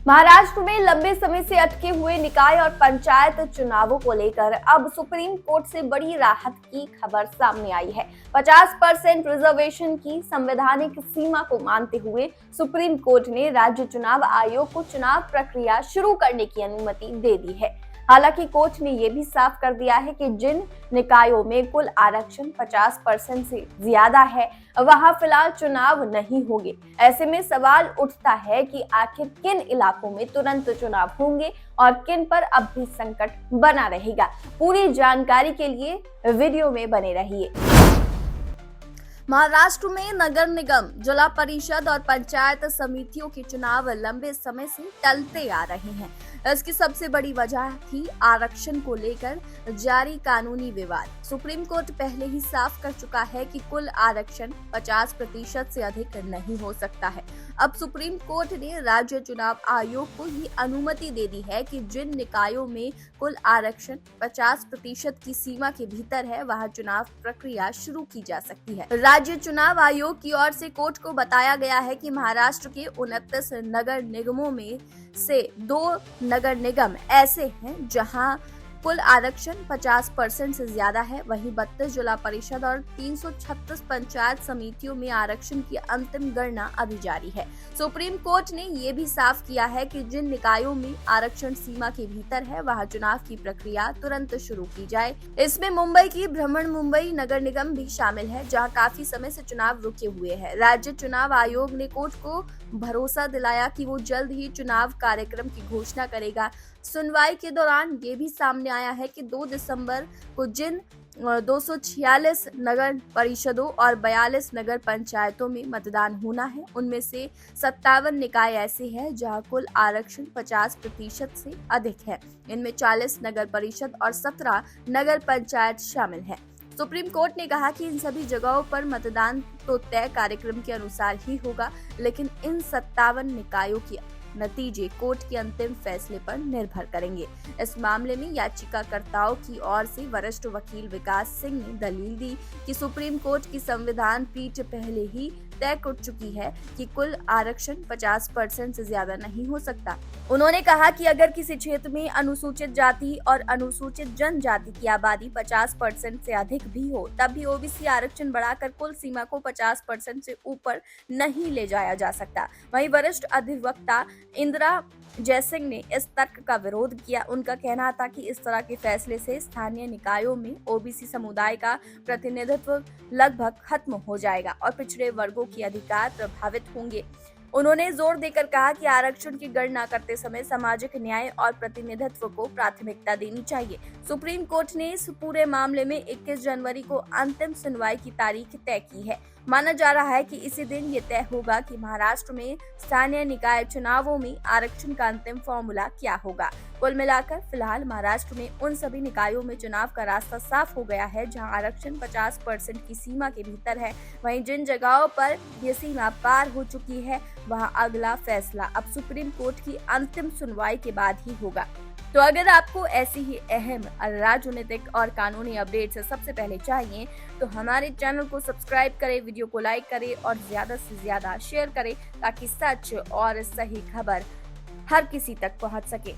महाराष्ट्र में लंबे समय से अटके हुए निकाय और पंचायत चुनावों को लेकर अब सुप्रीम कोर्ट से बड़ी राहत की खबर सामने आई है। 50% रिजर्वेशन की संवैधानिक सीमा को मानते हुए सुप्रीम कोर्ट ने राज्य चुनाव आयोग को चुनाव प्रक्रिया शुरू करने की अनुमति दे दी है। हालांकि कोर्ट ने यह भी साफ कर दिया है कि जिन निकायों में कुल आरक्षण 50% से ज्यादा है, वहां फिलहाल चुनाव नहीं होंगे। ऐसे में सवाल उठता है कि आखिर किन इलाकों में तुरंत चुनाव होंगे और किन पर अब भी संकट बना रहेगा। पूरी जानकारी के लिए वीडियो में बने रहिए। महाराष्ट्र में नगर निगम, जिला परिषद और पंचायत समितियों के चुनाव लंबे समय से टलते आ रहे हैं। इसकी सबसे बड़ी वजह थी आरक्षण को लेकर जारी कानूनी विवाद। सुप्रीम कोर्ट पहले ही साफ कर चुका है कि कुल आरक्षण 50% से अधिक नहीं हो सकता है। अब सुप्रीम कोर्ट ने राज्य चुनाव आयोग को ये अनुमति दे दी है कि जिन निकायों में कुल आरक्षण 50% की सीमा के भीतर है, वहां चुनाव प्रक्रिया शुरू की जा सकती है। राज्य चुनाव आयोग की ओर से कोर्ट को बताया गया है कि महाराष्ट्र के 29 नगर निगमों में से 2 नगर निगम ऐसे हैं जहां कुल आरक्षण 50% से ज्यादा है। वहीं 32 जिला परिषद और 336 पंचायत समितियों में आरक्षण की अंतिम गणना अभी जारी है। सुप्रीम कोर्ट ने ये भी साफ किया है कि जिन निकायों में आरक्षण सीमा के भीतर है, वहां चुनाव की प्रक्रिया तुरंत शुरू की जाए। इसमें मुंबई की भ्रमण मुंबई नगर निगम भी शामिल है, जहां काफी समय से चुनाव रुके हुए हैं। राज्य चुनाव आयोग ने कोर्ट को भरोसा दिलाया कि वो जल्द ही चुनाव कार्यक्रम की घोषणा करेगा। सुनवाई के दौरान ये भी सामने आया है कि 2 दिसंबर को जिन 246 नगर परिषदों और 42 नगर पंचायतों में मतदान होना है, उनमें से 57 निकाय ऐसे हैं जहां कुल आरक्षण 50% से अधिक है। इनमें 40 नगर परिषद और 17 नगर पंचायत शामिल है। सुप्रीम कोर्ट ने कहा कि इन सभी जगहों पर मतदान तो तय कार्यक्रम के अनुसार ही होगा, लेकिन इन 57 निकायों की नतीजे कोर्ट के अंतिम फैसले पर निर्भर करेंगे। इस मामले में याचिकाकर्ताओं की ओर से वरिष्ठ वकील विकास सिंह ने दलील दी कि सुप्रीम कोर्ट की संविधान पीठ पहले ही तय कर चुकी है कि कुल आरक्षण 50% से ज्यादा नहीं हो सकता। उन्होंने कहा कि अगर किसी क्षेत्र में अनुसूचित जाति और अनुसूचित जनजाति की आबादी 50% से अधिक भी हो, तब भी ओबीसी आरक्षण बढ़ाकर कुल सीमा को 50% से ऊपर नहीं ले जाया जा सकता। वहीं वरिष्ठ अधिवक्ता इंदिरा जयसिंह ने इस तर्क का विरोध किया। उनका कहना था कि इस तरह के फैसले से स्थानीय निकायों में ओबीसी समुदाय का प्रतिनिधित्व लगभग खत्म हो जाएगा और पिछड़े वर्गों के अधिकार प्रभावित होंगे। उन्होंने जोर देकर कहा कि आरक्षण की गणना करते समय सामाजिक न्याय और प्रतिनिधित्व को प्राथमिकता देनी चाहिए। सुप्रीम कोर्ट ने इस पूरे मामले में 21 जनवरी को अंतिम सुनवाई की तारीख तय की है। माना जा रहा है कि इसी दिन ये तय होगा कि महाराष्ट्र में स्थानीय निकाय चुनावों में आरक्षण का अंतिम फॉर्मूला क्या होगा। कुल मिलाकर फिलहाल महाराष्ट्र में उन सभी निकायों में चुनाव का रास्ता साफ हो गया है जहां आरक्षण 50% की सीमा के भीतर है। वहीं जिन जगहों पर ये सीमा पार हो चुकी है, वहां अगला फैसला अब सुप्रीम कोर्ट की अंतिम सुनवाई के बाद ही होगा। तो अगर आपको ऐसी ही अहम राजनीतिक और कानूनी अपडेट्स सबसे पहले चाहिए, तो हमारे चैनल को सब्सक्राइब करें, वीडियो को लाइक करें और ज्यादा से ज्यादा शेयर करें ताकि सच और सही खबर हर किसी तक पहुंच सके।